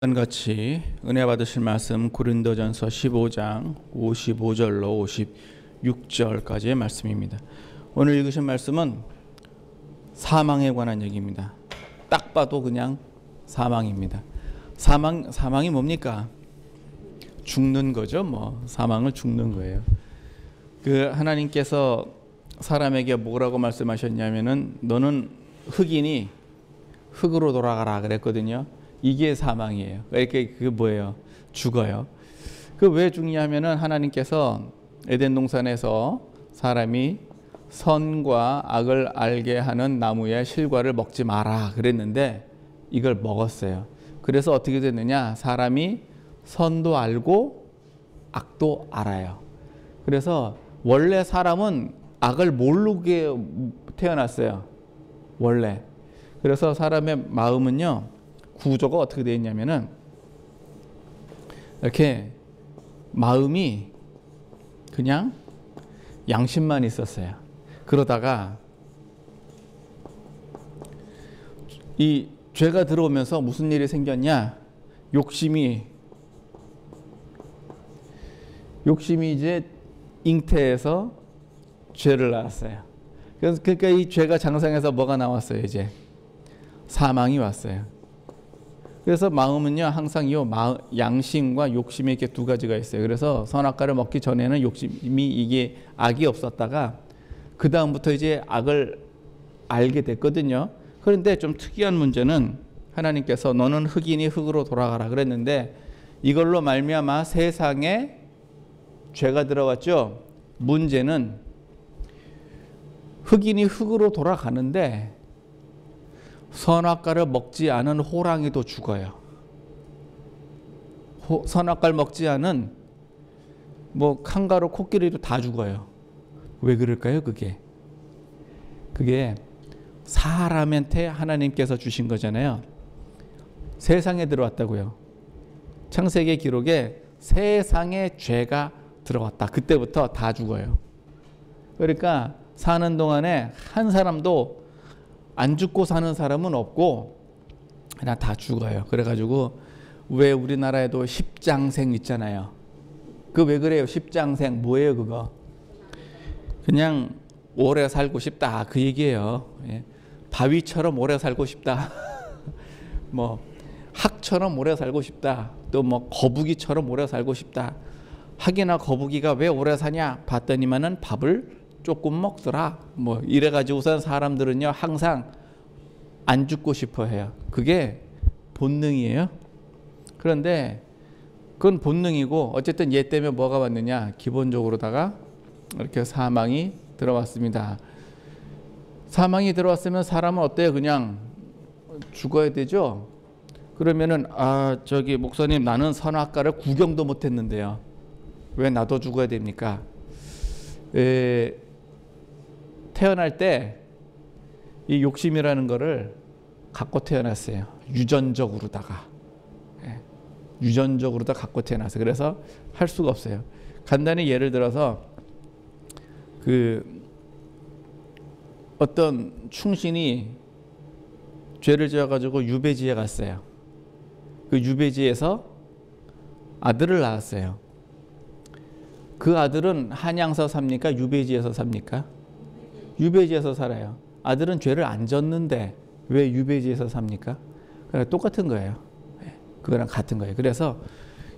같이 은혜 받으실 말씀 고린도전서 15장 55절로 56절까지의 말씀입니다. 오늘 읽으신 말씀은 사망에 관한 얘기입니다. 딱 봐도 그냥 사망입니다. 사망이 뭡니까? 죽는 거죠. 사망을 죽는 거예요. 하나님께서 사람에게 뭐라고 말씀하셨냐면은 너는 흙이니 흙으로 돌아가라 그랬거든요. 이게 사망이에요. 이렇게 그게 뭐예요? 죽어요. 왜 죽냐면은 하나님께서 에덴 동산에서 사람이 선과 악을 알게 하는 나무의 실과를 먹지 마라 그랬는데 이걸 먹었어요. 그래서 어떻게 됐느냐? 사람이 선도 알고 악도 알아요. 그래서 원래 사람은 악을 모르게 태어났어요. 원래. 그래서 사람의 마음은요. 구조가 어떻게 되어 있냐면은 이렇게 마음이 그냥 양심만 있었어요. 그러다가 이 죄가 들어오면서 무슨 일이 생겼냐? 욕심이 이제 잉태해서 죄를 낳았어요. 그러니까 이 죄가 장성해서 뭐가 나왔어요? 이제 사망이 왔어요. 그래서 마음은요 항상 양심과 욕심이 이렇게 두 가지가 있어요. 그래서 선악과를 먹기 전에는 욕심이 이게 악이 없었다가 그 다음부터 이제 악을 알게 됐거든요. 그런데 좀 특이한 문제는 하나님께서 너는 흙이니 흙으로 돌아가라 그랬는데 이걸로 말미암아 세상에 죄가 들어왔죠. 문제는 흙이니 흙으로 돌아가는데 선악과를 먹지 않은 호랑이도 죽어요. 선악과를 먹지 않은 칸가루, 코끼리도 다 죽어요. 왜 그럴까요? 그게 사람한테 하나님께서 주신 거잖아요. 세상에 들어왔다고요. 창세기 기록에 세상에 죄가 들어왔다. 그때부터 다 죽어요. 그러니까 사는 동안에 한 사람도 안 죽고 사는 사람은 없고 그냥 다 죽어요. 그래가지고 왜 우리나라에도 십장생 있잖아요. 왜 그래요? 십장생 뭐예요 그거? 그냥 오래 살고 싶다 그 얘기예요. 예. 바위처럼 오래 살고 싶다. 학처럼 오래 살고 싶다. 또 거북이처럼 오래 살고 싶다. 학이나 거북이가 왜 오래 사냐? 봤더니만은 밥을 조금 먹더라. 이래가지고선 사람들은요 항상 안 죽고 싶어 해요. 그게 본능이에요. 그런데 그건 본능이고 어쨌든 얘 때문에 뭐가 왔느냐? 기본적으로다가 이렇게 사망이 들어왔습니다. 사망이 들어왔으면 사람은 어때요? 그냥 죽어야 되죠. 그러면은 목사님 나는 선악과를 구경도 못했는데요. 왜 나도 죽어야 됩니까? 태어날 때 이 욕심이라는 거를 갖고 태어났어요. 유전적으로다가 갖고 태어났어요. 그래서 할 수가 없어요. 간단히 예를 들어서 어떤 충신이 죄를 지어가지고 유배지에 갔어요. 그 유배지에서 아들을 낳았어요. 그 아들은 한양서 삽니까? 유배지에서 삽니까? 유배지에서 살아요. 아들은 죄를 안 졌는데 왜 유배지에서 삽니까? 그러니까 똑같은 거예요. 그거랑 같은 거예요. 그래서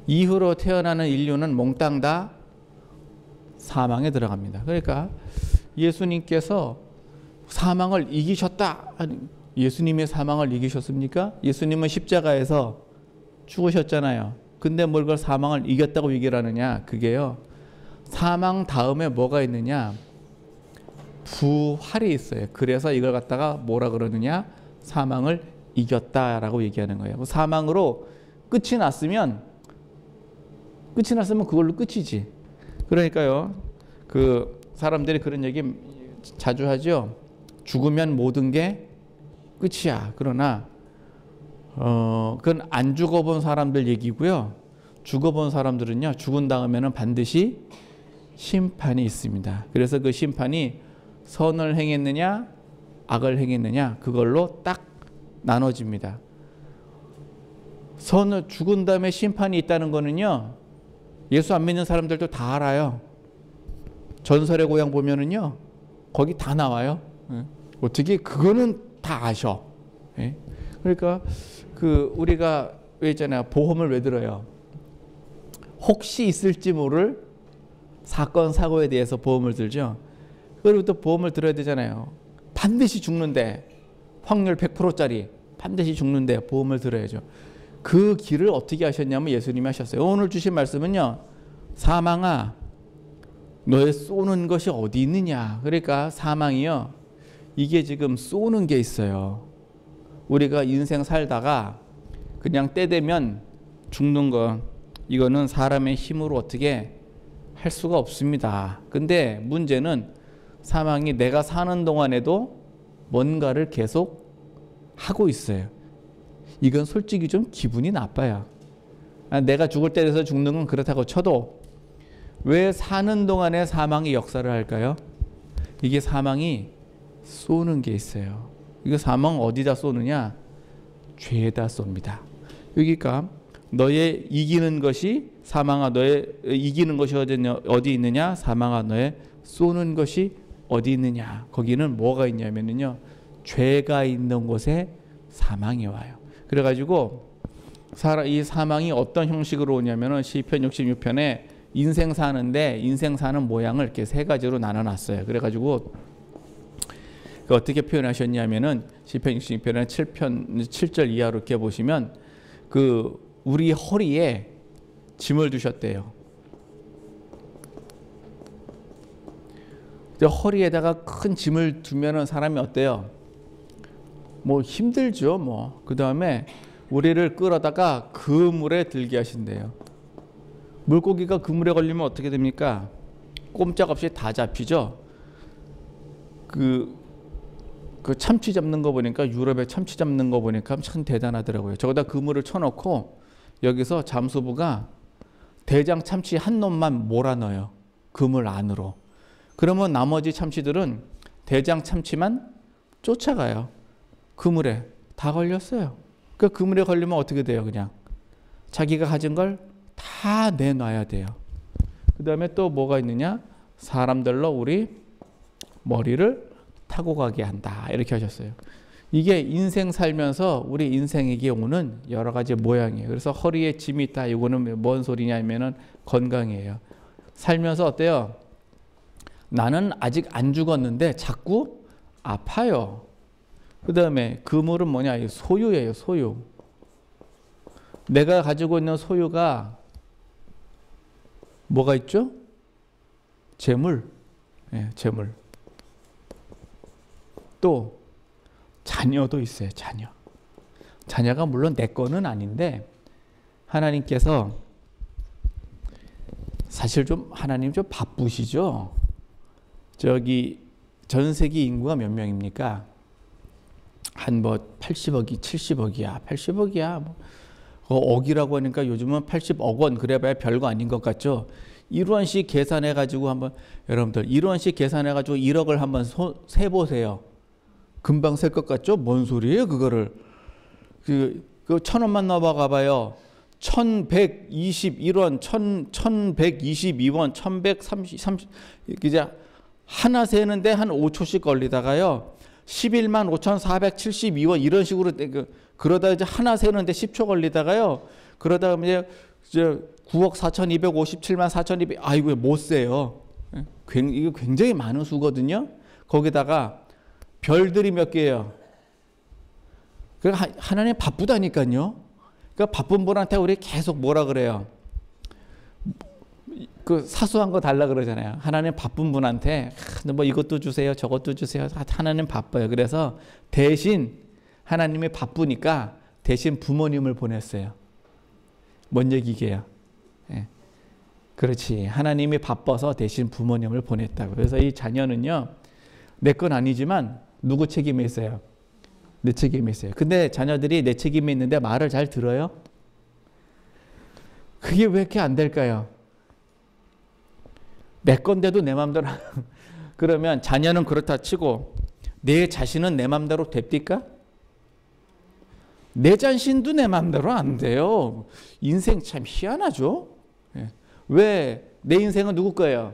이후로 태어나는 인류는 몽땅 다 사망에 들어갑니다. 그러니까 예수님께서 사망을 이기셨다. 예수님의 사망을 이기셨습니까? 예수님은 십자가에서 죽으셨잖아요. 근데 뭘 그걸 사망을 이겼다고 얘기를 하느냐? 그게요. 사망 다음에 뭐가 있느냐? 부활이 있어요. 그래서 이걸 갖다가 뭐라 그러느냐? 사망을 이겼다라고 얘기하는 거예요. 사망으로 끝이 났으면 그걸로 끝이지. 그러니까요. 사람들이 그런 얘기 자주 하죠. 죽으면 모든 게 끝이야. 그러나 그건 안 죽어본 사람들 얘기고요. 죽어본 사람들은요. 죽은 다음에는 반드시 심판이 있습니다. 그래서 그 심판이 선을 행했느냐 악을 행했느냐 그걸로 딱 나눠집니다. 죽은 다음에 심판이 있다는 거는요, 예수 안 믿는 사람들도 다 알아요. 전설의 고향 보면은요, 거기 다 나와요. 어떻게 그거는 다 아셔. 그러니까 우리가 왜 있잖아요, 보험을 왜 들어요? 혹시 있을지 모를 사건 사고에 대해서 보험을 들죠. 그리고 또 보험을 들어야 되잖아요. 반드시 죽는데, 확률 100%짜리 반드시 죽는데 보험을 들어야죠. 그 길을 어떻게 하셨냐면 예수님이 하셨어요. 오늘 주신 말씀은요, 사망아 너의 쏘는 것이 어디 있느냐. 그러니까 사망이요, 이게 지금 쏘는 게 있어요. 우리가 인생 살다가 그냥 때 되면 죽는 거, 이거는 사람의 힘으로 어떻게 할 수가 없습니다. 근데 문제는 사망이 내가 사는 동안에도 뭔가를 계속 하고 있어요. 이건 솔직히 좀 기분이 나빠요. 내가 죽을 때 돼서 죽는 건 그렇다고 쳐도 왜 사는 동안에 사망이 역사를 할까요? 이게 사망이 쏘는 게 있어요. 이거 사망 어디다 쏘느냐? 죄에다 쏩니다. 여기가 너의 이기는 것이, 사망아 너의 이기는 것이 어디 있느냐? 사망아 너의 쏘는 것이 어디 있느냐? 거기는 뭐가 있냐면요, 죄가 있는 곳에 사망이 와요. 그래가지고 이 사망이 어떤 형식으로 오냐면은 시편 66편에 인생 사는데, 인생 사는 모양을 이렇게 세 가지로 나눠놨어요. 그래가지고 어떻게 표현하셨냐면은 시편 66편에 7절 이하로 이렇게 보시면 우리 허리에 짐을 두셨대요. 허리에다가 큰 짐을 두면은 사람이 어때요? 뭐 힘들죠. 뭐 그 다음에 우리를 끌어다가 그물에 들게 하신대요. 물고기가 그물에 걸리면 어떻게 됩니까? 꼼짝없이 다 잡히죠. 그 참치 잡는 거 보니까, 유럽에 참치 잡는 거 보니까 참 대단하더라고요. 저기다 그물을 쳐놓고 여기서 잠수부가 대장 참치 한 놈만 몰아넣어요. 그물 안으로. 그러면 나머지 참치들은 대장 참치만 쫓아가요. 그물에 다 걸렸어요. 그 그물에 걸리면 어떻게 돼요? 그냥 자기가 가진 걸 다 내놔야 돼요. 그 다음에 또 뭐가 있느냐? 사람들로 우리 머리를 타고 가게 한다. 이렇게 하셨어요. 이게 인생 살면서 우리 인생에게 오는 여러 가지 모양이에요. 그래서 허리에 짐이 있다. 이거는 뭔 소리냐면은 건강이에요. 살면서 어때요? 나는 아직 안 죽었는데 자꾸 아파요. 그 다음에 그물은 뭐냐? 소유예요. 소유. 내가 가지고 있는 소유가 뭐가 있죠? 재물. 재물. 또 자녀도 있어요. 자녀가 물론 내 거는 아닌데 하나님께서 사실 하나님 좀 바쁘시죠. 전 세계 인구가 몇 명입니까? 한 80억이 70억이야. 80억이야. 억이라고 하니까 요즘은 80억 원 그래봐야 별거 아닌 것 같죠. 1원씩 계산해 가지고 여러분들 1원씩 계산해 가지고 1억을 한번 세보세요. 금방 셀 것 같죠? 뭔 소리예요, 그거를? 1,000원만 넣어봐 봐요. 1,121원, 1,122원, 1,130, 이제 하나 세는데 한 5초씩 걸리다가요. 11만 5,472원 이런 식으로 그러다 이제 하나 세는데 10초 걸리다가요. 그러다 이제 9억 4,257만 4,200, 이거 못 세요. 이거 굉장히 많은 수거든요. 거기다가 별들이 몇 개예요? 하나님 바쁘다니까요. 그러니까 바쁜 분한테 우리 계속 뭐라 그래요? 사소한 거 달라 그러잖아요. 하나님 바쁜 분한테 뭐 이것도 주세요, 저것도 주세요. 하나님 바빠요. 그래서 대신 하나님이 바쁘니까 대신 부모님을 보냈어요. 뭔 얘기게요? 그렇지. 하나님이 바빠서 대신 부모님을 보냈다고. 그래서 이 자녀는요, 내 건 아니지만 누구 책임이 있어요? 내 책임이 있어요. 근데 자녀들이 내 책임이 있는데 말을 잘 들어요? 그게 왜 이렇게 안 될까요? 내 건데도 내 마음대로 그러면 자녀는 그렇다 치고 내 자신은 내 마음대로 됩니까? 내 자신도 내 마음대로 안 돼요. 인생 참 희한하죠. 예. 왜 내 인생은 누구 거예요?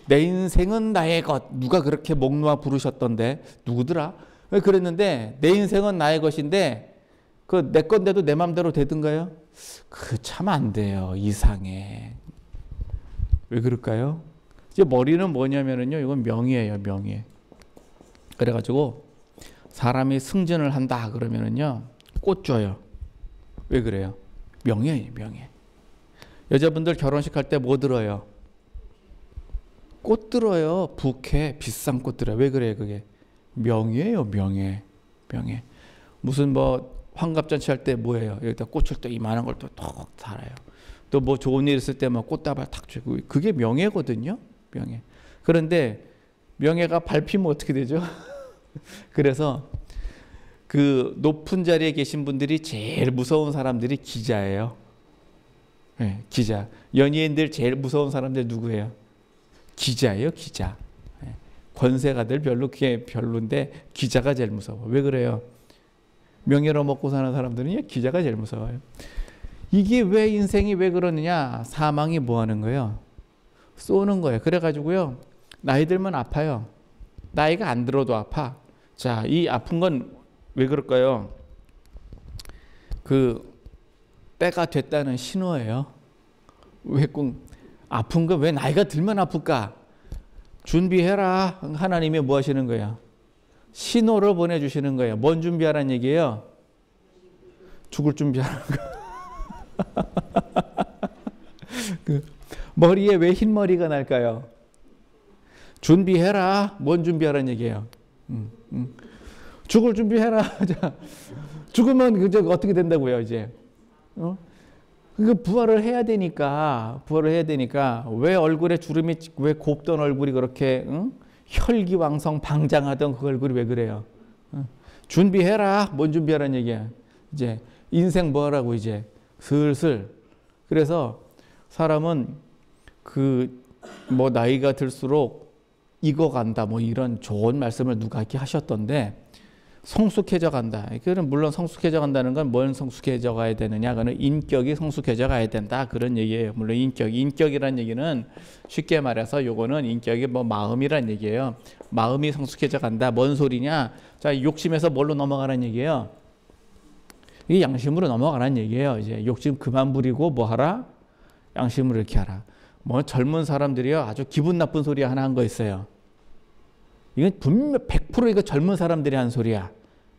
내 인생은 나의 것. 누가 그렇게 목 놓아 부르셨던데 누구더라? 왜 그랬는데 내 인생은 나의 것인데 그 내 건데도 내 마음대로 되던가요? 그 참 안 돼요. 이상해. 왜 그럴까요? 이제 머리는 뭐냐면은요, 이건 명예예요, 명예. 그래가지고 사람이 승진을 한다 그러면은요, 꽃 줘요. 왜 그래요? 명예예요, 명예. 여자분들 결혼식 할 때 뭐 들어요? 꽃 들어요. 부케, 비싼 꽃 들어요. 왜 그래요, 그게? 명예예요, 명예, 명예. 무슨 뭐 환갑잔치 할 때 뭐예요? 여기다 꽃을 또 이만한 걸 또 톡 달아요. 또 뭐 좋은 일 있을 때 막 꽃다발 탁 주고, 그게 명예거든요, 명예. 그런데 명예가 밟히면 어떻게 되죠? 그래서 그 높은 자리에 계신 분들이 제일 무서운 사람들이 기자예요. 네, 기자. 연예인들 제일 무서운 사람들 누구예요? 기자예요, 기자. 네. 권세가들 별로 그게 별론데 기자가 제일 무서워. 왜 그래요? 명예로 먹고 사는 사람들은 기자가 제일 무서워요. 이게 왜 인생이 왜 그러느냐? 사망이 뭐 하는 거예요? 쏘는 거예요. 그래가지고요, 나이 들면 아파요. 나이가 안 들어도 아파. 자, 이 아픈 건 왜 그럴까요? 그 때가 됐다는 신호예요. 왜 꼭 아픈 거 왜 나이가 들면 아플까? 준비해라. 하나님이 뭐 하시는 거예요? 신호를 보내주시는 거예요. 뭔 준비하라는 얘기예요? 죽을 준비하는 거. 그 머리에 왜 흰머리가 날까요? 준비해라. 뭔 준비하라는 얘기예요? 죽을 준비해라. 죽으면 그저 어떻게 된다고요, 이제? 그 부활을 해야 되니까, 부활을 해야 되니까 왜 얼굴에 주름이, 왜 곱던 얼굴이 그렇게 혈기왕성 방장하던 그 얼굴이 왜 그래요? 준비해라. 뭔 준비하라는 얘기야? 이제 인생 뭐 하라고 이제 슬슬. 그래서 사람은 그 뭐 나이가 들수록 익어간다, 뭐 이런 좋은 말씀을 누가 이렇게 하셨던데, 성숙해져 간다. 그는 물론 성숙해져 간다는 건 뭘 성숙해져 가야 되느냐? 그는 인격이 성숙해져 가야 된다. 그런 얘기예요. 물론 인격이란 얘기는 쉽게 말해서 요거는 인격이 뭐 마음이란 얘기예요. 마음이 성숙해져 간다. 뭔 소리냐? 자, 욕심에서 뭘로 넘어가라는 얘기예요? 이게 양심으로 넘어가라는 얘기예요. 이제 욕심 그만 부리고 뭐 하라? 양심으로 이렇게 하라. 뭐 젊은 사람들이요, 아주 기분 나쁜 소리 하나 한 거 있어요. 이건 분명 100% 이거 젊은 사람들이 한 소리야.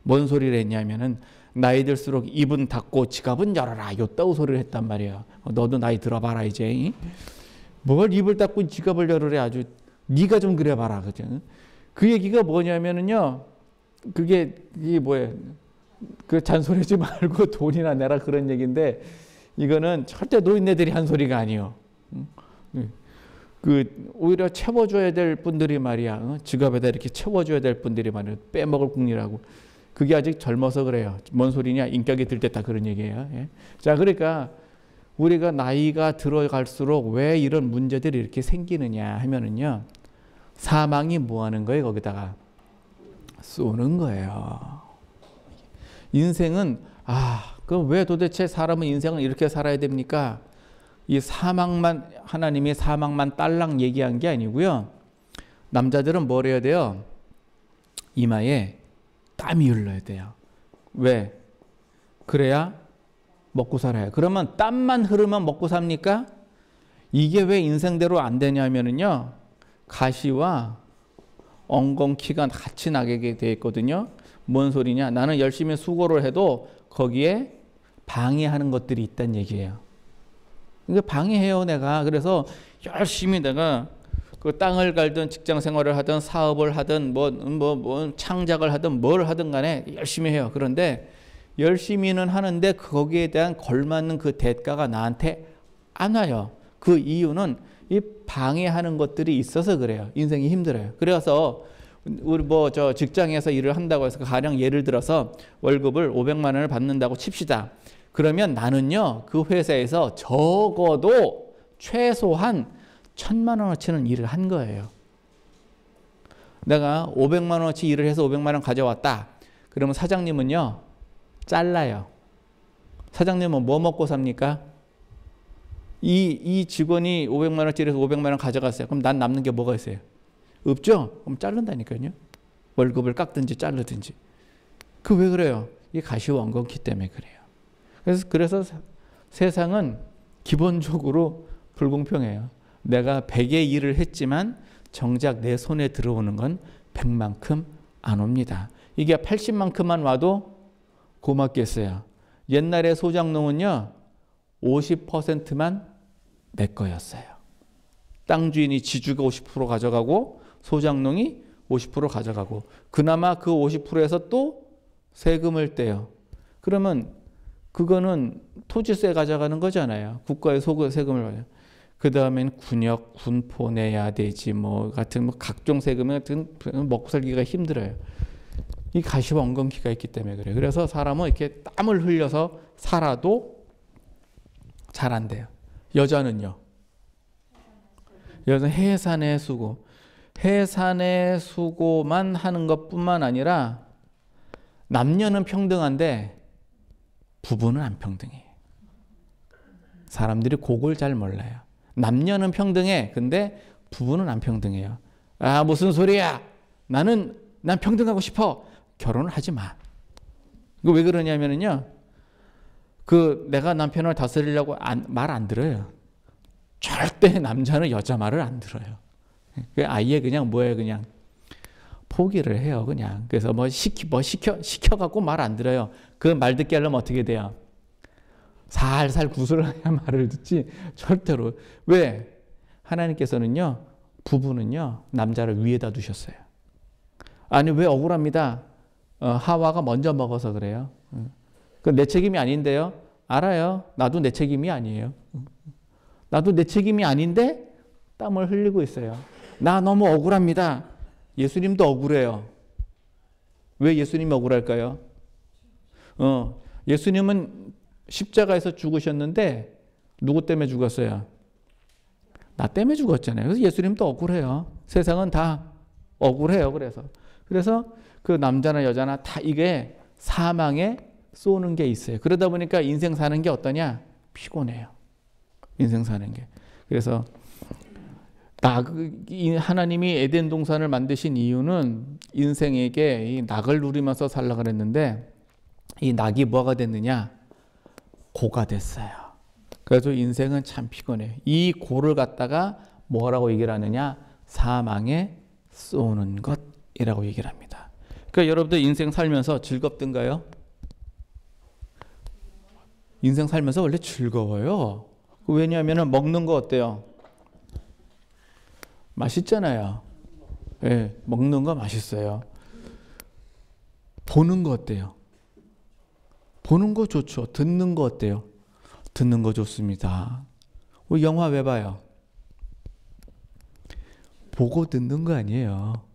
뭔 소리를 했냐면은 나이 들수록 입은 닫고 지갑은 열어라. 요따구 소리를 했단 말이에요. 너도 나이 들어봐라 이제. 뭘 입을 닫고 지갑을 열으래. 아주 네가 좀 그래봐라. 그죠? 그 얘기가 뭐냐면은요. 그게 뭐예요? 그 잔소리하지 말고 돈이나 내라 그런 얘기인데, 이거는 절대 노인네들이 한 소리가 아니에요. 그 오히려 채워줘야 될 분들이 말이야, 지갑에다 이렇게 채워줘야 될 분들이 말이야, 빼먹을 궁리라고. 그게 아직 젊어서 그래요. 뭔 소리냐? 인격이 들때다 그런 얘기예요. 예? 자, 그러니까 우리가 나이가 들어갈수록 왜 이런 문제들이 이렇게 생기느냐 하면은요, 사망이 뭐 하는 거예요? 거기다가 쏘는 거예요. 인생은 그럼 왜 도대체 사람은 인생을 이렇게 살아야 됩니까? 이 사망만, 하나님이 사망만 딸랑 얘기한 게 아니고요. 남자들은 뭘 해야 돼요? 이마에 땀이 흘러야 돼요. 왜? 그래야 먹고 살아요. 그러면 땀만 흐르면 먹고 삽니까? 이게 왜 인생대로 안 되냐면은요, 가시와 엉겅퀴가 같이 나게 돼 있거든요. 뭔 소리냐? 나는 열심히 수고를 해도 거기에 방해하는 것들이 있다는 얘기예요. 그러니까 방해해요, 내가. 그래서 열심히 내가 그 땅을 갈든 직장 생활을 하든 사업을 하든 뭐 창작을 하든 뭘 하든 간에 열심히 해요. 그런데 열심히는 하는데 거기에 대한 걸맞는 그 대가가 나한테 안 와요. 그 이유는 이 방해하는 것들이 있어서 그래요. 인생이 힘들어요. 그래서 우리 저 직장에서 일을 한다고 해서 가령 예를 들어서 월급을 500만 원을 받는다고 칩시다. 그러면 나는요, 그 회사에서 적어도 최소한 1000만 원어치는 일을 한 거예요. 내가 500만 원어치 일을 해서 500만 원 가져왔다. 그러면 사장님은요, 잘라요. 사장님은 뭐 먹고 삽니까? 이 직원이 500만 원짜리에서 500만 원 가져갔어요. 그럼 난 남는 게 뭐가 있어요? 없죠? 그럼 자른다니까요. 월급을 깎든지 자르든지. 그 왜 그래요? 이게 가시원금기 때문에 그래요. 그래서 세상은 기본적으로 불공평해요. 내가 100의 일을 했지만 정작 내 손에 들어오는 건 100만큼 안 옵니다. 이게 80만큼만 와도 고맙겠어요. 옛날에 소장농은요 50%만 내 거였어요. 땅 주인이 지주가 50% 가져가고 소장농이 50% 가져가고 그나마 그 50%에서 또 세금을 떼요. 그러면 그거는 토지세 가져가는 거잖아요. 국가의 세금을 받아요. 그 다음엔 군역, 군포 내야 되지 뭐 같은 뭐 각종 세금 같은 먹고 살기가 힘들어요. 이 가시원금기가 있기 때문에 그래요. 그래서 사람은 이렇게 땀을 흘려서 살아도 잘 안 돼요. 여자는요. 여자는 해산의 수고. 해산의 수고만 하는 것뿐만 아니라 남녀는 평등한데 부부는 안 평등해요. 사람들이 그걸 잘 몰라요. 남녀는 평등해. 근데 부부는 안 평등해요. 아 무슨 소리야. 난 평등하고 싶어. 결혼을 하지 마. 이거 왜 그러냐면요. 내가 남편을 다스리려고 말 안 들어요. 절대 남자는 여자 말을 안 들어요. 아예 그냥 그냥 포기를 해요. 그냥. 그래서 시켜갖고 말 안 들어요. 그 말 듣게 하려면 어떻게 돼요? 살살 구슬해야 말을 듣지 절대로. 왜? 하나님께서는요. 부부는요. 남자를 위에다 두셨어요. 아니 왜 억울합니다. 하와가 먼저 먹어서 그래요. 그 내 책임이 아닌데요. 알아요. 나도 내 책임이 아니에요. 나도 내 책임이 아닌데 땀을 흘리고 있어요. 나 너무 억울합니다. 예수님도 억울해요. 왜 예수님이 억울할까요? 예수님은 십자가에서 죽으셨는데 누구 때문에 죽었어요? 나 때문에 죽었잖아요. 그래서 예수님도 억울해요. 세상은 다 억울해요. 그래서 그 남자나 여자나 다 이게 사망에 쏘는 게 있어요. 그러다 보니까 인생 사는 게 어떠냐? 피곤해요. 인생 사는 게. 그래서 하나님이 에덴 동산을 만드신 이유는 인생에게 이 낙을 누리면서 살려고 그랬는데 이 낙이 뭐가 됐느냐? 고가 됐어요. 그래서 인생은 참 피곤해요. 이 고를 갖다가 뭐라고 얘기를 하느냐? 사망에 쏘는 것이라고 얘기를 합니다. 그러니까 여러분들 인생 살면서 즐겁던가요? 인생 살면서 원래 즐거워요. 왜냐하면 먹는 거 어때요? 맛있잖아요. 네, 먹는 거 맛있어요. 보는 거 어때요? 보는 거 좋죠. 듣는 거 어때요? 듣는 거 좋습니다. 영화 왜 봐요? 보고 듣는 거 아니에요.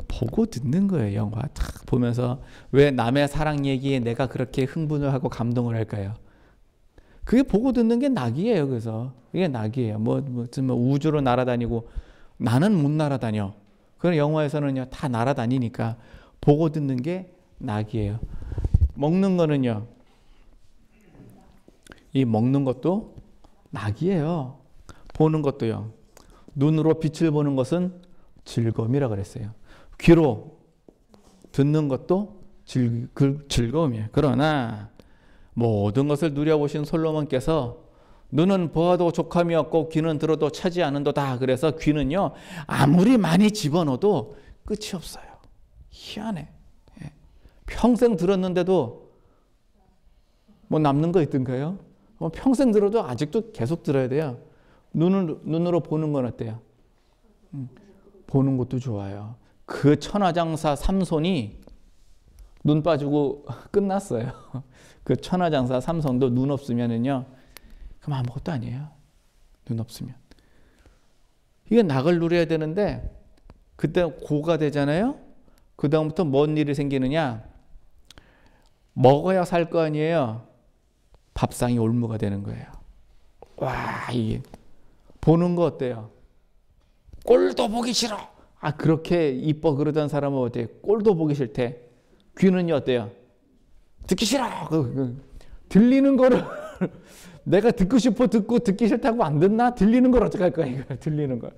보고 듣는 거예요. 영화 탁 보면서 왜 남의 사랑 얘기에 내가 그렇게 흥분을 하고 감동을 할까요? 그게 보고 듣는 게 낙이에요. 그래서 이게 낙이에요. 뭐 우주로 날아다니고 나는 못 날아다녀. 그런 영화에서는요 다 날아다니니까 보고 듣는 게 낙이에요. 먹는 거는요. 이 먹는 것도 낙이에요. 보는 것도요. 눈으로 빛을 보는 것은 즐거움이라 그랬어요. 귀로 듣는 것도 즐거움이에요. 그러나 모든 것을 누려보신 솔로몬께서 눈은 보아도 족함이 없고 귀는 들어도 차지 않은도다. 그래서 귀는요 아무리 많이 집어넣어도 끝이 없어요. 희한해. 평생 들었는데도 뭐 남는 거 있던가요? 평생 들어도 아직도 계속 들어야 돼요. 눈으로 보는 건 어때요? 보는 것도 좋아요. 그 천하장사 삼손이 눈 빠지고 끝났어요. 그 천하장사 삼손도 눈 없으면은요, 그럼 아무것도 아니에요. 눈 없으면. 이게 낙을 누려야 되는데, 그때 고가 되잖아요? 그 다음부터 뭔 일이 생기느냐? 먹어야 살 거 아니에요? 밥상이 올무가 되는 거예요. 와, 이게. 보는 거 어때요? 꼴도 보기 싫어. 그렇게 이뻐 그러던 사람은 어때요? 꼴도 보기 싫대. 귀는요 어때요? 듣기 싫어. 들리는 거를 내가 듣고 싶어 듣고 듣기 싫다고 안 듣나? 들리는 걸 어떡할 거야, 이거. 들리는 걸.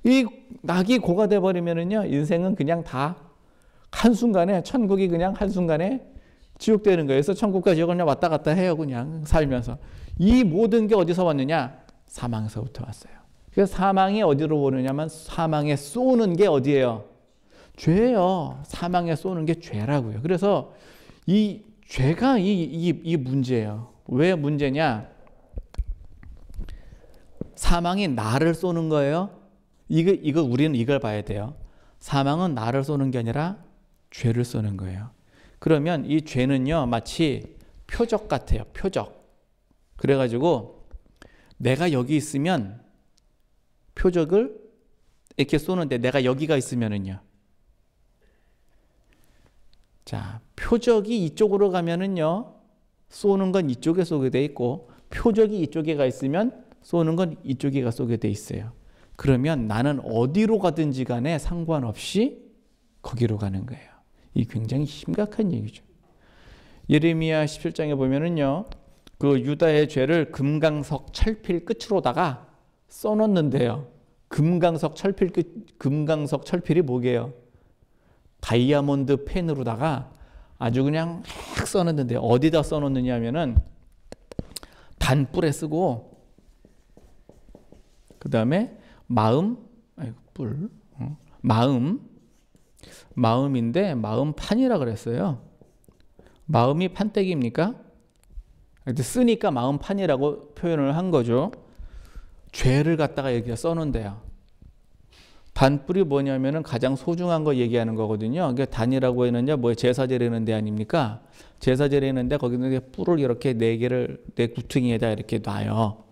이 낙이 고가 돼버리면은요, 인생은 그냥 다 한순간에, 천국이 그냥 한순간에 지옥 되는 거예요. 그래서 천국과 지옥을 그냥 왔다 갔다 해요, 그냥 살면서. 이 모든 게 어디서 왔느냐? 사망에서부터 왔어요. 그래서 사망이 어디로 오느냐면 사망에 쏘는 게 어디예요? 죄예요. 사망에 쏘는 게 죄라고요. 그래서 이 죄가 이 문제예요. 왜 문제냐? 사망이 나를 쏘는 거예요. 이거 우리는 이걸 봐야 돼요. 사망은 나를 쏘는 게 아니라 죄를 쏘는 거예요. 그러면 이 죄는요, 마치 표적 같아요. 표적. 그래가지고 내가 여기 있으면 표적을 이렇게 쏘는데 내가 여기가 있으면은요. 자, 표적이 이쪽으로 가면은요, 쏘는 건 이쪽에 쏘게 돼 있고, 표적이 이쪽에 가 있으면 쏘는 건 이쪽에 쏘게 돼 있어요. 그러면 나는 어디로 가든지 간에 상관없이 거기로 가는 거예요. 이 굉장히 심각한 얘기죠. 예레미야 17장에 보면은요, 그 유다의 죄를 금강석 철필 끝으로다가 써놓는데요. 금강석 철필이 뭐게요? 다이아몬드 펜으로다가 아주 그냥 막 써놓는데 어디다 써놓느냐 하면은 단뿔에 쓰고 그 다음에 마음인데 마음판이라 그랬어요. 마음이 판때기입니까? 쓰니까 마음판이라고 표현을 한 거죠. 죄를 갖다가 여기다 써놓은대요. 단뿔이 뭐냐면은 가장 소중한 거 얘기하는 거거든요. 그러니까 단이라고 했느냐, 뭐 제사 드리는 데 아닙니까? 제사 드리는데 거기는 뿔을 이렇게 네 구퉁이에다 이렇게 놔요.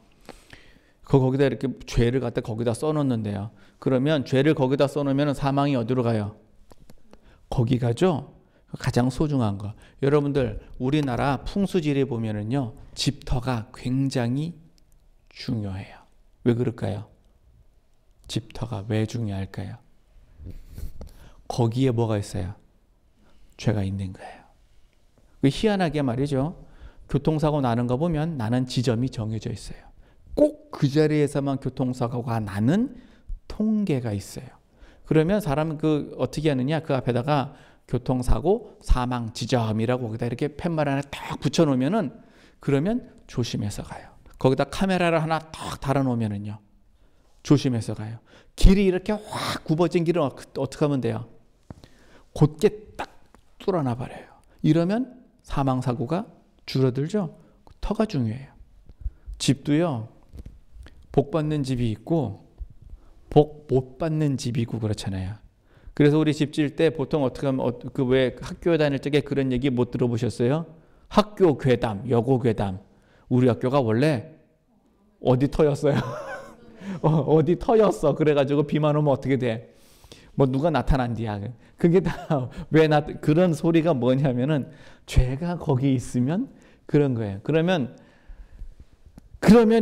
거기다 이렇게 죄를 갖다 거기다 써놓는데요. 그러면 죄를 거기다 써놓으면 사망이 어디로 가요? 거기 가죠. 가장 소중한 거. 여러분들 우리나라 풍수지리 보면은요, 집터가 굉장히 중요해요. 왜 그럴까요? 집터가 왜 중요할까요? 거기에 뭐가 있어요? 죄가 있는 거예요. 희한하게 말이죠. 교통사고 나는 거 보면 나는 지점이 정해져 있어요. 꼭 그 자리에서만 교통사고가 나는 통계가 있어요. 그러면 사람은 어떻게 하느냐? 그 앞에다가 교통사고 사망 지점이라고 거기다 이렇게 팻말 하나 딱 붙여놓으면은 그러면 조심해서 가요. 거기다 카메라를 하나 딱 달아놓으면은요. 조심해서 가요. 길이 이렇게 확 굽어진 길은 어떻게 하면 돼요? 곧게 딱 뚫어놔 버려요. 이러면 사망사고가 줄어들죠. 터가 중요해요. 집도요. 복 받는 집이 있고 복 못 받는 집이 있고 그렇잖아요. 그래서 우리 집 지을 때 보통 어떻게 하면 왜 학교에 다닐 적에 그런 얘기 못 들어보셨어요? 학교 괴담, 여고 괴담. 우리 학교가 원래 어디 터였어요? 어디 터였어. 그래가지고 비만 오면 어떻게 돼? 뭐 누가 나타난디야. 그게 다 왜 그런 소리가 뭐냐면은 죄가 거기 있으면 그런 거예요. 그러면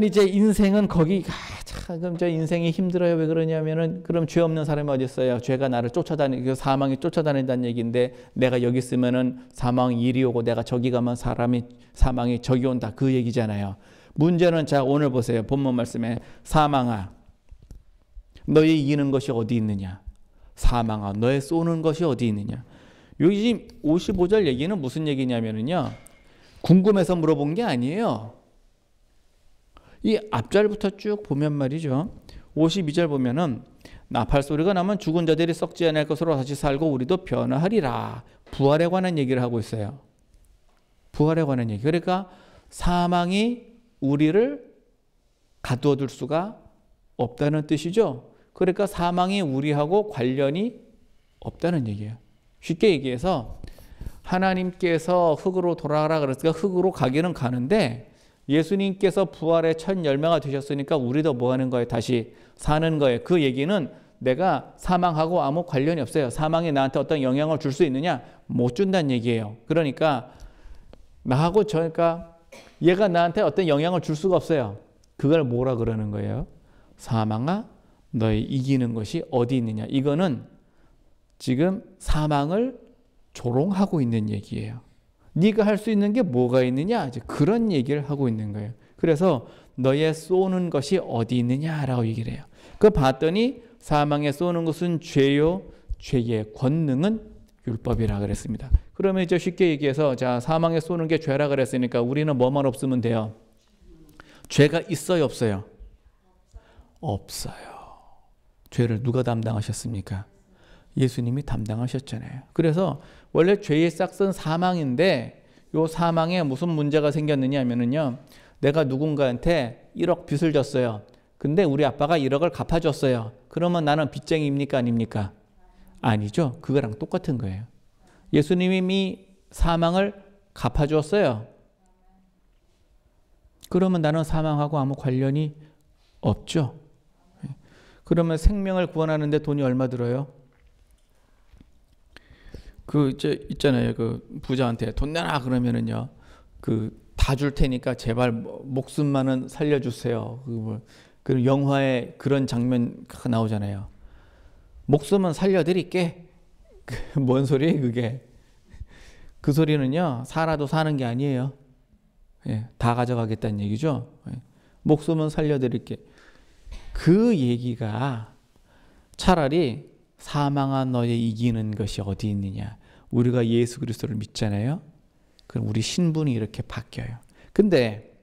이제 인생은 거기 참 저 인생이 힘들어요. 왜 그러냐면은 그럼 죄 없는 사람이 어디 있어요? 죄가 나를 사망이 쫓아다닌다는 얘기인데 내가 여기 있으면은 사망이 이리 오고 내가 저기 가면 사망이 저기 온다. 그 얘기잖아요. 문제는 자 오늘 보세요. 본문 말씀에 사망아 너의 이기는 것이 어디 있느냐? 사망아 너의 쏘는 것이 어디 있느냐? 여기 지금 55절 얘기는 무슨 얘기냐면요. 궁금해서 물어본 게 아니에요. 이 앞절부터 쭉 보면 말이죠. 52절 보면은 나팔 소리가 나면 죽은 자들이 썩지 않을 것으로 다시 살고 우리도 변화하리라. 부활에 관한 얘기를 하고 있어요. 부활에 관한 얘기. 그러니까 사망이 우리를 가두어둘 수가 없다는 뜻이죠. 그러니까 사망이 우리하고 관련이 없다는 얘기예요. 쉽게 얘기해서 하나님께서 흙으로 돌아가라 그랬으니까 흙으로 가기는 가는데 예수님께서 부활의 첫 열매가 되셨으니까 우리도 뭐 하는 거예요? 다시 사는 거예요. 그 얘기는 내가 사망하고 아무 관련이 없어요. 사망이 나한테 어떤 영향을 줄 수 있느냐? 못 준다는 얘기예요. 그러니까 그러니까 얘가 나한테 어떤 영향을 줄 수가 없어요. 그걸 뭐라 그러는 거예요? 사망아 너의 이기는 것이 어디 있느냐? 이거는 지금 사망을 조롱하고 있는 얘기예요. 네가 할 수 있는 게 뭐가 있느냐? 이제 그런 얘기를 하고 있는 거예요. 그래서 너의 쏘는 것이 어디 있느냐라고 얘기를 해요. 그 봤더니 사망에 쏘는 것은 죄요, 죄의 권능은 율법이라 그랬습니다. 그러면 이제 쉽게 얘기해서 자, 사망에 쏘는 게 죄라 그랬으니까 우리는 뭐만 없으면 돼요? 죄가 있어요, 없어요? 없어요. 죄를 누가 담당하셨습니까? 예수님이 담당하셨잖아요. 그래서 원래 죄의 싹은 사망인데 요 사망에 무슨 문제가 생겼느냐 하면은요. 내가 누군가한테 1억 빚을 졌어요. 근데 우리 아빠가 1억을 갚아줬어요. 그러면 나는 빚쟁이입니까? 아닙니까? 아니죠. 그거랑 똑같은 거예요. 예수님이 사망을 갚아주었어요. 그러면 나는 사망하고 아무 관련이 없죠. 그러면 생명을 구원하는데 돈이 얼마 들어요? 그 이제 있잖아요. 그 부자한테 돈 내놔 그러면은요. 그 다 줄 테니까 제발 목숨만은 살려주세요. 그 영화에 그런 장면 나오잖아요. 목숨은 살려드릴게. 뭔 소리예요 그게? 그 소리는요. 살아도 사는 게 아니에요. 예, 다 가져가겠다는 얘기죠. 예, 목숨은 살려드릴게. 그 얘기가 차라리 사망한 너의 이기는 것이 어디 있느냐. 우리가 예수 그리스도를 믿잖아요. 그럼 우리 신분이 이렇게 바뀌어요. 근데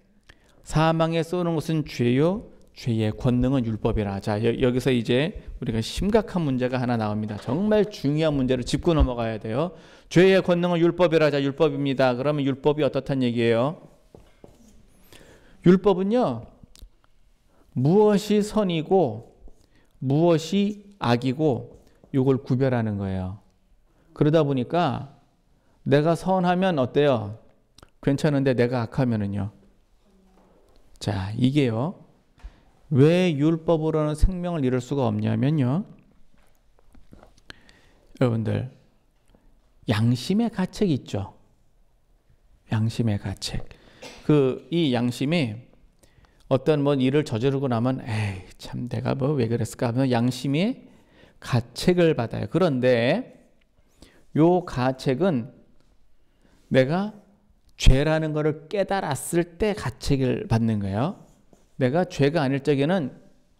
사망에 쏘는 것은 죄요. 죄의 권능은 율법이라. 자, 여기서 이제 우리가 심각한 문제가 하나 나옵니다. 정말 중요한 문제를 짚고 넘어가야 돼요. 죄의 권능은 율법이라. 자, 율법입니다. 그러면 율법이 어떻단 얘기예요? 율법은요. 무엇이 선이고 무엇이 악이고 이걸 구별하는 거예요. 그러다 보니까 내가 선하면 어때요? 괜찮은데 내가 악하면은요. 자, 이게요. 왜 율법으로는 생명을 이룰 수가 없냐면요. 여러분들 양심의 가책이 있죠. 양심의 가책. 이 양심이 어떤 뭐 일을 저지르고 나면 에이 참 내가 뭐 왜 그랬을까 하면 양심이 가책을 받아요. 그런데 요 가책은 내가 죄라는 것을 깨달았을 때 가책을 받는 거예요. 내가 죄가 아닐 적에는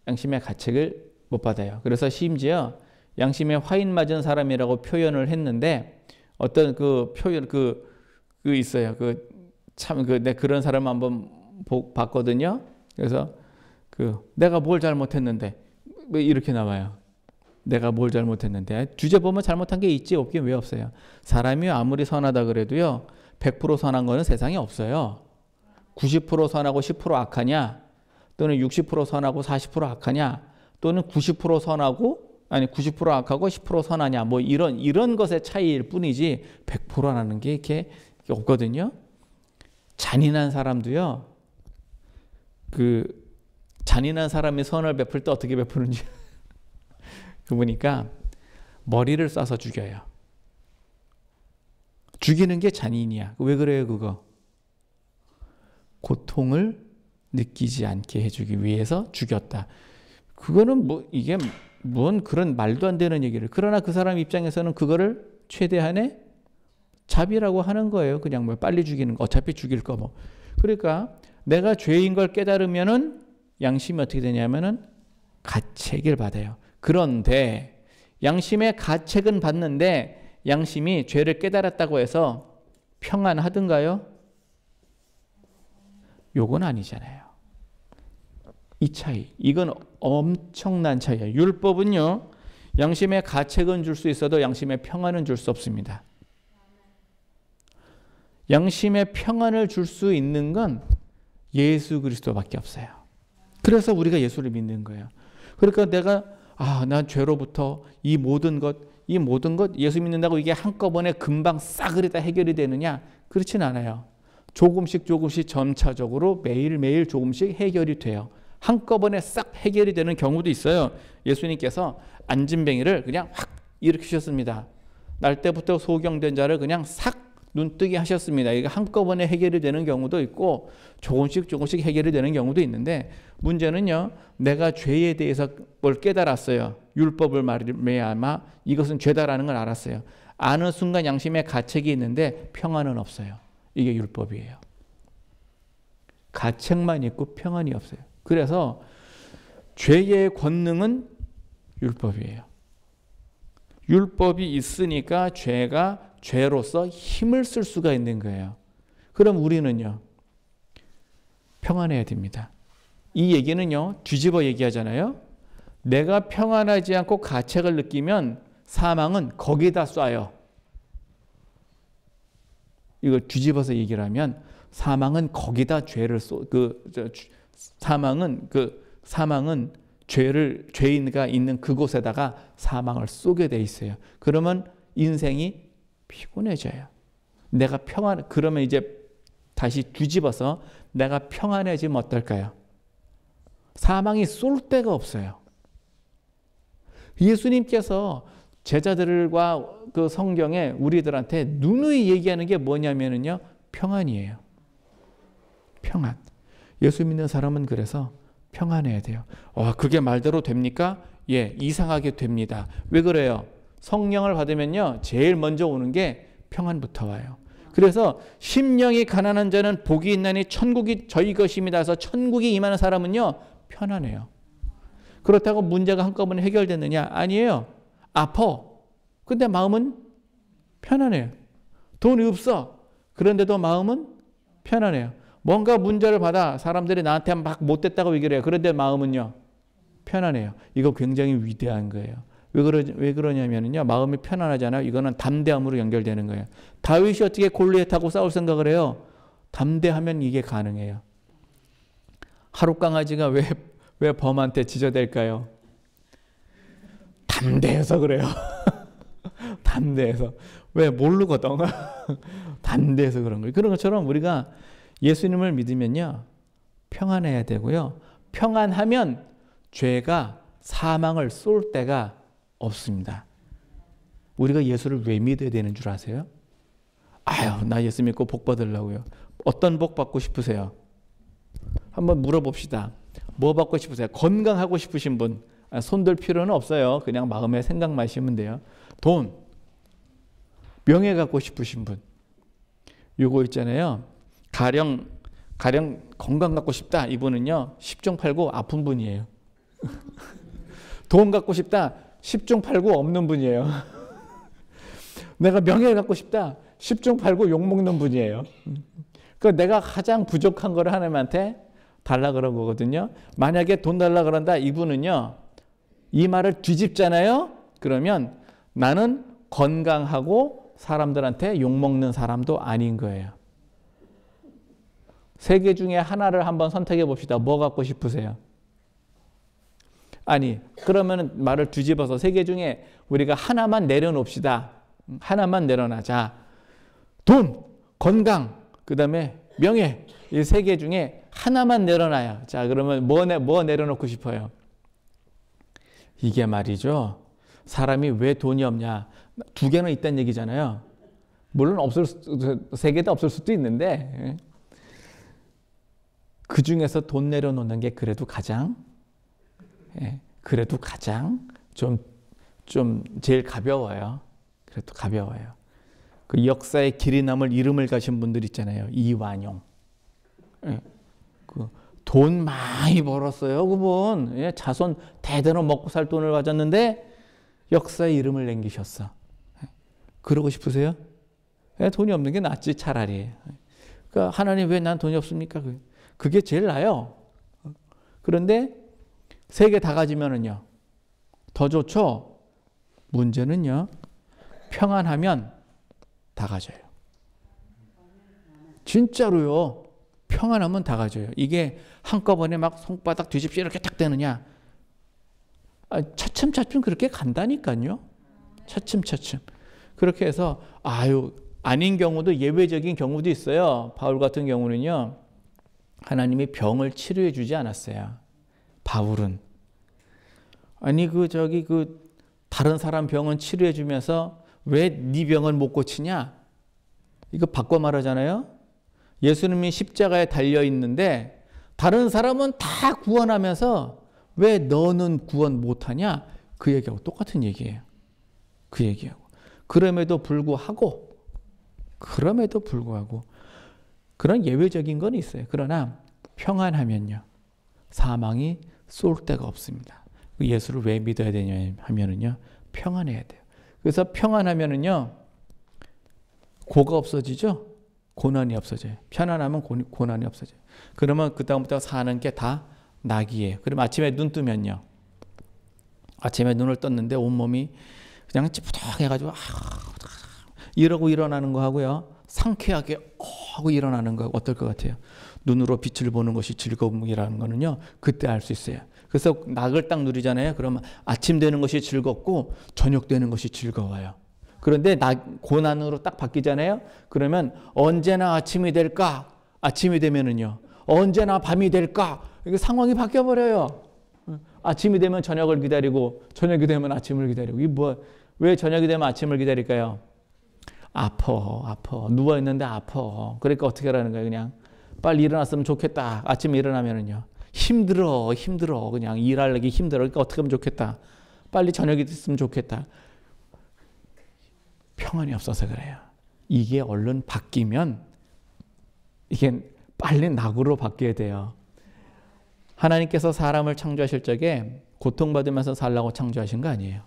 양심의 가책을 못 받아요. 그래서 심지어 양심에 화인 맞은 사람이라고 표현을 했는데 어떤 그 표현 그 있어요. 내 그런 사람 한번 봤거든요. 그래서 내가 뭘 잘못했는데 뭐 이렇게 나와요. 내가 뭘 잘못했는데 주제 보면 잘못한 게 있지 없긴 왜 없어요. 사람이 아무리 선하다 그래도요 100% 선한 거는 세상에 없어요. 90% 선하고 10% 악하냐 또는 60% 선하고 40% 악하냐 또는 90% 선하고 아니 90% 악하고 10% 선하냐 뭐 이런 것의 차이일 뿐이지 100%라는 게 이렇게 없거든요. 잔인한 사람도요. 잔인한 사람이 선을 베풀 때 어떻게 베푸는지 보니까 머리를 쏴서 죽여요. 죽이는 게 잔인이야. 왜 그래요 그거? 고통을 느끼지 않게 해주기 위해서 죽였다. 그거는 뭐 이게 뭔 그런 말도 안 되는 얘기를. 그러나 그 사람 입장에서는 그거를 최대한의 자비라고 하는 거예요. 그냥 뭐 빨리 죽이는 거. 어차피 죽일 거 뭐. 그러니까 내가 죄인 걸 깨달으면은 양심이 어떻게 되냐면은 가책을 받아요. 그런데 양심의 가책은 받는데 양심이 죄를 깨달았다고 해서 평안하든가요? 요건 아니잖아요. 이 차이. 이건 엄청난 차이예요. 율법은요. 양심의 가책은 줄 수 있어도 양심의 평안은 줄 수 없습니다. 양심의 평안을 줄 수 있는 건 예수 그리스도밖에 없어요. 그래서 우리가 예수를 믿는 거예요. 그러니까 내가 난 죄로부터 이 모든 것 예수 믿는다고 이게 한꺼번에 금방 싸그리 다 해결이 되느냐? 그렇진 않아요. 조금씩 점차적으로 매일매일 조금씩 해결이 돼요. 한꺼번에 싹 해결이 되는 경우도 있어요. 예수님께서 안진뱅이를 그냥 확 일으키셨습니다. 날 때부터 소경된 자를 그냥 싹 눈뜨게 하셨습니다. 이게 한꺼번에 해결이 되는 경우도 있고 조금씩 해결이 되는 경우도 있는데 문제는요. 내가 죄에 대해서 뭘 깨달았어요. 율법을 말미암아 이것은 죄다라는 걸 알았어요. 아는 순간 양심에 가책이 있는데 평안은 없어요. 이게 율법이에요. 가책만 있고 평안이 없어요. 그래서 죄의 권능은 율법이에요. 율법이 있으니까 죄가 죄로서 힘을 쓸 수가 있는 거예요. 그럼 우리는요, 평안해야 됩니다. 이 얘기는요, 뒤집어 얘기하잖아요. 내가 평안하지 않고 가책을 느끼면 사망은 거기다 쏴요. 이걸 뒤집어서 얘기를 하면 사망은 거기다 죄를 사망은 죄인가 있는 그곳에다가 사망을 쏘게 돼 있어요. 그러면 인생이 피곤해져요. 그러면 이제 다시 뒤집어서 내가 평안해지면 어떨까요? 사망이 쏠 데가 없어요. 예수님께서 제자들과 그 성경에 우리들한테 누누이 얘기하는 게 뭐냐면요, 평안이에요. 평안. 예수 믿는 사람은 그래서 평안해야 돼요. 그게 말대로 됩니까? 예, 이상하게 됩니다. 왜 그래요? 성령을 받으면요, 제일 먼저 오는 게 평안부터 와요. 그래서 심령이 가난한 자는 복이 있나니 천국이 저희 것입니다. 그래서 천국이 임하는 사람은요, 편안해요. 그렇다고 문제가 한꺼번에 해결됐느냐? 아니에요. 아파. 근데 마음은 편안해요. 돈이 없어. 그런데도 마음은 편안해요. 뭔가 문제를 받아 사람들이 나한테 막 못됐다고 얘기를 해요. 그런데 마음은요, 편안해요. 이거 굉장히 위대한 거예요. 왜 그러냐면요, 마음이 편안하잖아요. 이거는 담대함으로 연결되는 거예요. 다윗이 어떻게 골리앗하고 싸울 생각을 해요? 담대하면 이게 가능해요. 하룻강아지가 왜 범한테 지저댈까요? 담대해서 그래요. 담대해서. 왜 모르거든. 담대해서 그런 거예요. 그런 것처럼 우리가 예수님을 믿으면요, 평안해야 되고요. 평안하면 죄가 사망을 쏠 데가 없습니다. 우리가 예수를 왜 믿어야 되는 줄 아세요? 나 예수 믿고 복 받으려고요. 어떤 복 받고 싶으세요? 한번 물어봅시다. 뭐 받고 싶으세요? 건강하고 싶으신 분, 손들 필요는 없어요. 그냥 마음에 생각만 하시면 돼요. 돈, 명예 갖고 싶으신 분, 요거 있잖아요. 가령 건강 갖고 싶다. 이분은요, 10중 8구 아픈 분이에요. 돈 갖고 싶다. 10중 8구 없는 분이에요. 내가 명예를 갖고 싶다. 10중 8구 욕먹는 분이에요. 그러니까 내가 가장 부족한 거를 하나님한테 달라 그런 거거든요. 만약에 돈 달라 그런다. 이분은요, 이 말을 뒤집잖아요. 그러면 나는 건강하고 사람들한테 욕먹는 사람도 아닌 거예요. 세 개 중에 하나를 한번 선택해 봅시다. 뭐 갖고 싶으세요? 아니, 그러면 말을 뒤집어서 세 개 중에 우리가 하나만 내려놓읍시다. 하나만 내려놔자. 돈, 건강, 그 다음에 명예. 이 세 개 중에 하나만 내려놔요. 자, 그러면 뭐 내려놓고 싶어요? 이게 말이죠. 사람이 왜 돈이 없냐? 두 개는 있다는 얘기잖아요. 물론 세 개 다 없을 수도 있는데, 그 중에서 돈 내려놓는 게 그래도 가장 좀 제일 가벼워요. 그래도 가벼워요. 그 역사의 길이 남을 이름을 가신 분들 있잖아요. 이완용. 그 돈 많이 벌었어요. 그분. 자손 대대로 먹고 살 돈을 가졌는데 역사의 이름을 남기셨어. 그러고 싶으세요? 돈이 없는 게 낫지 차라리. 그러니까 하나님 왜 난 돈이 없습니까? 그게 제일 나아요. 그런데 세 개 다 가지면은요, 더 좋죠. 문제는요, 평안하면 다 가져요. 진짜로요. 평안하면 다 가져요. 이게 한꺼번에 막 손바닥 뒤집시 이렇게 딱 되느냐? 차츰차츰 그렇게 간다니까요. 차츰차츰. 그렇게 해서 아닌 경우도, 예외적인 경우도 있어요. 바울 같은 경우는요, 하나님이 병을 치료해 주지 않았어요. 바울은. 아니 다른 사람 병은 치료해 주면서 왜 네 병을 못 고치냐? 이거 바꿔 말하잖아요. 예수님이 십자가에 달려 있는데 다른 사람은 다 구원하면서 왜 너는 구원 못 하냐? 그 얘기하고 똑같은 얘기예요. 그 얘기하고. 그럼에도 불구하고 그런 예외적인 건 있어요. 그러나 평안하면요, 사망이 쏠 데가 없습니다. 예수를 왜 믿어야 되냐 하면은요, 평안해야 돼요. 그래서 평안하면은요, 고가 없어지죠. 고난이 없어져요. 편안하면 고난이 없어져요. 그러면 그 다음부터 사는 게 다 낙이에요. 그럼 아침에 눈 뜨면요, 아침에 눈을 떴는데 온몸이 그냥 찌뿌둥해가지고 이러고 일어나는 거 하고요, 상쾌하게 하고 일어나는 거 어떨 것 같아요? 눈으로 빛을 보는 것이 즐거움이라는 거는요, 그때 알 수 있어요. 그래서 낙을 딱 누리잖아요. 그러면 아침 되는 것이 즐겁고 저녁 되는 것이 즐거워요. 그런데 고난으로 딱 바뀌잖아요. 그러면 언제나 아침이 될까? 아침이 되면은요, 언제나 밤이 될까? 이게 상황이 바뀌어 버려요. 아침이 되면 저녁을 기다리고 저녁이 되면 아침을 기다리고. 이게 왜 저녁이 되면 아침을 기다릴까요? 아파. 누워 있는데 아파. 그러니까 어떻게 하라는 거예요? 그냥 빨리 일어났으면 좋겠다. 아침에 일어나면은요, 힘들어. 그냥 일하기 힘들어. 그러니까 어떻게 하면 좋겠다. 빨리 저녁이 됐으면 좋겠다. 평안이 없어서 그래요. 이게 얼른 바뀌면 이게 빨리 낙으로 바뀌어야 돼요. 하나님께서 사람을 창조하실 적에 고통받으면서 살라고 창조하신 거 아니에요.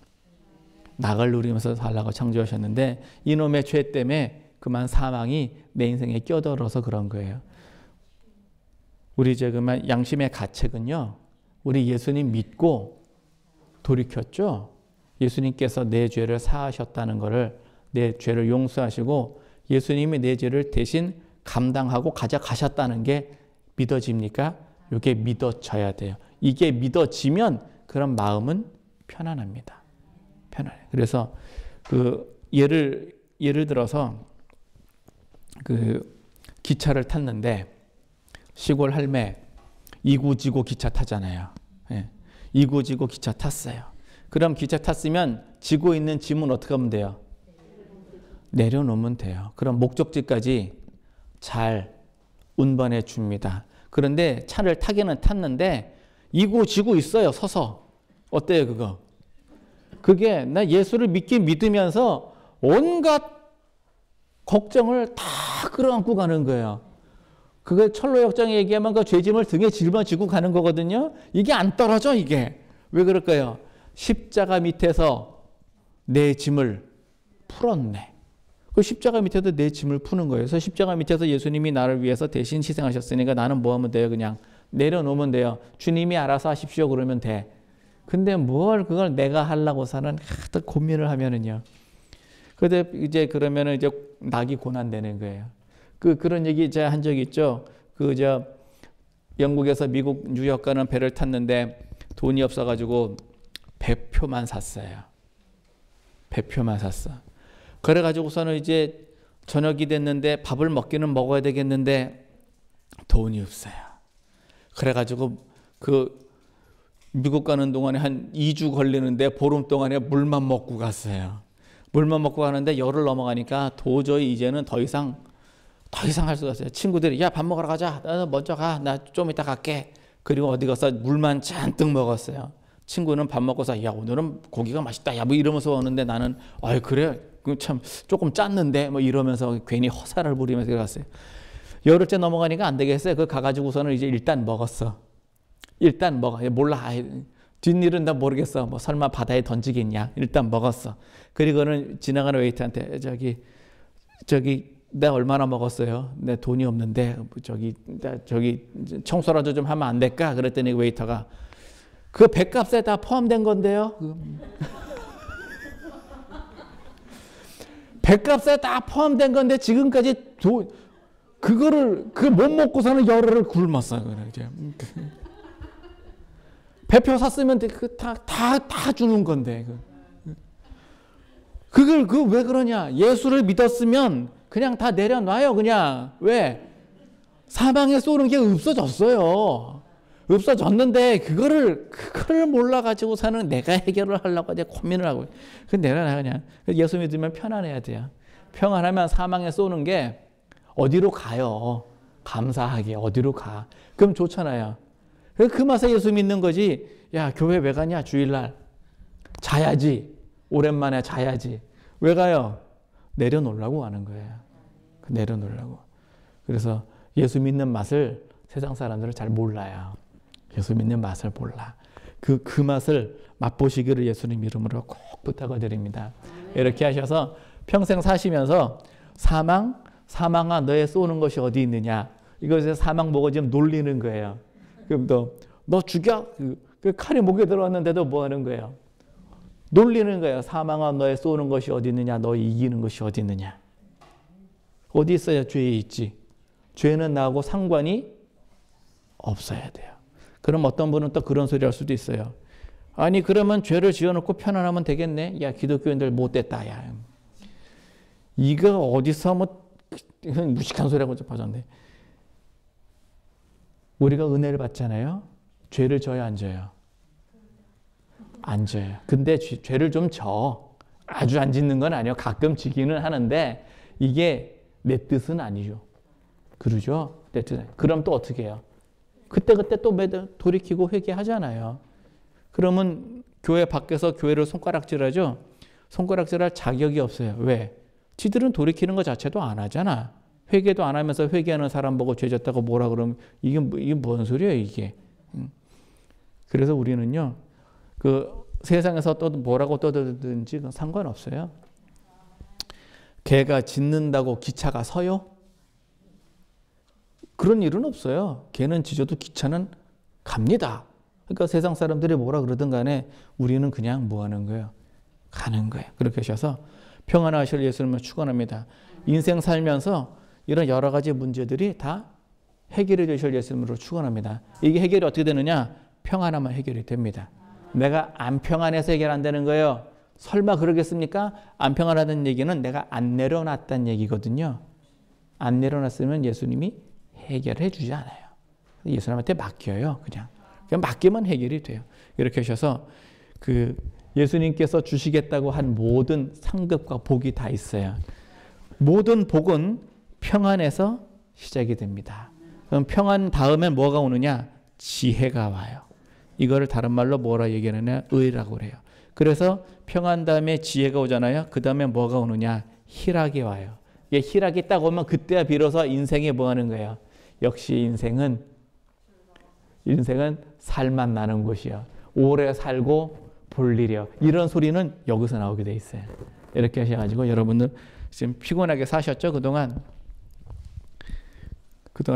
낙을 누리면서 살라고 창조하셨는데 이놈의 죄 때문에 그만 사망이 내 인생에 껴들어서 그런 거예요. 우리 그만 양심의 가책은요, 우리 예수님 믿고 돌이켰죠. 예수님께서 내 죄를 사하셨다는 것을, 내 죄를 용서하시고 예수님이 내 죄를 대신 감당하고 가져가셨다는 게 믿어집니까? 이게 믿어져야 돼요. 이게 믿어지면 그런 마음은 편안합니다. 편안해요. 그래서 예를 들어서 기차를 탔는데 시골 할매 이구지구 기차 타잖아요. 예. 이구지구 기차 탔어요. 그럼 기차 탔으면 지고 있는 짐은 어떻게 하면 돼요? 내려놓으면 돼요. 그럼 목적지까지 잘 운반해 줍니다. 그런데 차를 타기는 탔는데 이구지구 있어요. 서서. 어때요 그거? 그게 나 예수를 믿으면서 온갖 걱정을 다 끌어안고 가는 거예요. 그게 철로역정에 얘기하면 그 죄짐을 등에 짊어지고 가는 거거든요. 이게 안 떨어져 이게. 왜 그럴까요? 십자가 밑에서 내 짐을 풀었네. 그 십자가 밑에서 내 짐을 푸는 거예요. 그래서 십자가 밑에서 예수님이 나를 위해서 대신 희생하셨으니까 나는 뭐 하면 돼요? 그냥 내려놓으면 돼요. 주님이 알아서 하십시오 그러면 돼. 근데 뭘 그걸 내가 하려고 사는 또 고민을 하면은요. 근데 이제 그러면은 이제 낙이 고난되는 거예요. 그런 얘기 제가 한 적이 있죠. 영국에서 미국 뉴욕 가는 배를 탔는데 돈이 없어가지고 배표만 샀어요. 배표만 샀어. 그래가지고서는 이제 저녁이 됐는데 밥을 먹기는 먹어야 되겠는데 돈이 없어요. 그래가지고 미국 가는 동안에 한 2주 걸리는데 보름 동안에 물만 먹고 갔어요. 물만 먹고 가는데 열흘 넘어가니까 도저히 이제는 더 이상 할 수가 없어요. 친구들이 야 밥 먹으러 가자. 나 먼저 가. 나 좀 이따 갈게. 그리고 어디 가서 물만 잔뜩 먹었어요. 친구는 밥 먹고서 야 오늘은 고기가 맛있다. 야 뭐 이러면서 오는데 나는 아유 그래 참 조금 짰는데 뭐 이러면서 괜히 허사를 부리면서 갔어요. 열흘째 넘어가니까 안 되겠어요. 그 가가지고서는 이제 일단 먹었어. 일단 먹어. 몰라. 뒷일은 나 모르겠어. 뭐 설마 바다에 던지겠냐. 일단 먹었어. 그리고는 지나가는 웨이터한테 저기 내가 얼마나 먹었어요? 내 돈이 없는데 저기 청소라도 좀 하면 안 될까? 그랬더니 웨이터가 그 배값에 다 포함된 건데요. 배값에 다 포함된 건데 지금까지 그거를 못 먹고서는 열흘을 굶었어요. 그래 이제. 배표 샀으면 다 주는 건데. 그걸 왜 그러냐? 예수를 믿었으면 그냥 다 내려놔요. 그냥 왜? 사망에 쏘는 게 없어졌어요. 없어졌는데 그거를 몰라가지고 사는 내가 해결을 하려고 이제 고민을 하고. 그 내려놔 그냥. 예수 믿으면 편안해야 돼요. 평안하면 사망에 쏘는 게 어디로 가요? 감사하게 어디로 가? 그럼 좋잖아요. 그 맛에 예수 믿는 거지. 야 교회 왜 가냐? 주일날 자야지. 오랜만에 자야지. 왜 가요? 내려놓으려고 가는 거예요. 내려놓으려고. 그래서 예수 믿는 맛을 세상 사람들은 잘 몰라요. 예수 믿는 맛을 몰라. 그 맛을 맛보시기를 예수님 이름으로 꼭 부탁을 드립니다. 이렇게 하셔서 평생 사시면서 사망아 너의 쏘는 것이 어디 있느냐. 이것에 사망 보고 지금 놀리는 거예요. 그럼 너 죽여. 그 칼이 목에 들어왔는데도 뭐 하는 거예요? 놀리는 거예요. 사망아 너의 쏘는 것이 어디 있느냐. 너 이기는 것이 어디 있느냐. 어디 있어야 죄에 있지. 죄는 나하고 상관이 없어야 돼요. 그럼 어떤 분은 또 그런 소리 할 수도 있어요. 아니 그러면 죄를 지어놓고 편안하면 되겠네. 야 기독교인들 못됐다. 야 이거 어디서 뭐 무식한 소리하고 좀 봐줬네. 우리가 은혜를 받잖아요. 죄를 져요 안 져요? 안 져요. 근데 죄를 좀 져. 아주 안 짓는 건 아니에요. 가끔 지기는 하는데 이게 내 뜻은 아니죠. 그러죠? 내 뜻은. 그럼 또 어떻게 해요? 그때 또 돌이키고 회개하잖아요. 그러면 교회 밖에서 교회를 손가락질하죠? 손가락질할 자격이 없어요. 왜? 지들은 돌이키는 것 자체도 안 하잖아. 회개도 안 하면서 회개하는 사람 보고 죄 졌다고 뭐라 그러면 이게 뭔 소리예요 이게. 그래서 우리는요. 그 세상에서 또 뭐라고 떠들든지 상관없어요. 개가 짖는다고 기차가 서요? 그런 일은 없어요. 개는 짖어도 기차는 갑니다. 그러니까 세상 사람들이 뭐라 그러든 간에 우리는 그냥 뭐 하는 거예요? 가는 거예요. 그렇게 하셔서 평안하실 예수님을 축원합니다. 인생 살면서 이런 여러 가지 문제들이 다 해결해 주실 예수님으로 축원합니다. 이게 해결이 어떻게 되느냐? 평안하면 해결이 됩니다. 내가 안 평안해서 해결 안 되는 거예요. 설마 그러겠습니까? 안 평안하다는 얘기는 내가 안 내려놨다는 얘기거든요. 안 내려놨으면 예수님이 해결해 주지 않아요. 예수님한테 맡겨요. 그냥 맡기면 해결이 돼요. 이렇게 하셔서 그 예수님께서 주시겠다고 한 모든 상급과 복이 다 있어요. 모든 복은 평안에서 시작이 됩니다. 그럼 평안 다음에 뭐가 오느냐? 지혜가 와요. 이거를 다른 말로 뭐라 얘기하느냐? 의라고 그래요. 그래서 평안 다음에 지혜가 오잖아요. 그 다음에 뭐가 오느냐? 희락이 와요. 이게 희락이 딱 오면 그때야 비로소 인생에 뭐 하는 거예요? 역시 인생은 살만 나는 곳이요. 오래 살고 볼 일이요. 이런 소리는 여기서 나오게 돼 있어요. 이렇게 하셔가지고 여러분들 지금 피곤하게 사셨죠? 그동안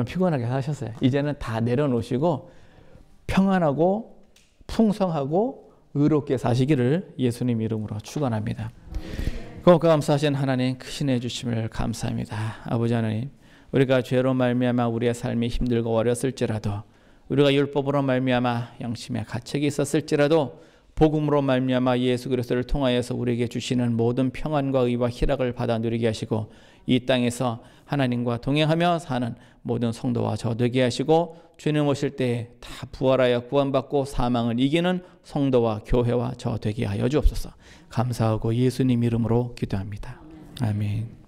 피곤하게 사셨어요. 이제는 다 내려놓으시고 평안하고 풍성하고 의롭게 사시기를 예수님 이름으로 축원합니다. 고맙고 감사하신 하나님 크신 애 주심을 감사합니다. 아버지 하나님, 우리가 죄로 말미암아 우리의 삶이 힘들고 어렸을지라도, 우리가 율법으로 말미암아 양심의 가책이 있었을지라도, 복음으로 말미암아 예수 그리스도를 통하여서 우리에게 주시는 모든 평안과 의와 희락을 받아 누리게 하시고, 이 땅에서 하나님과 동행하며 사는 모든 성도와 저 되게 하시고, 주님 오실 때에 다 부활하여 구원받고 사망을 이기는 성도와 교회와 저 되게 하여 주옵소서. 감사하고 예수님 이름으로 기도합니다. 아멘.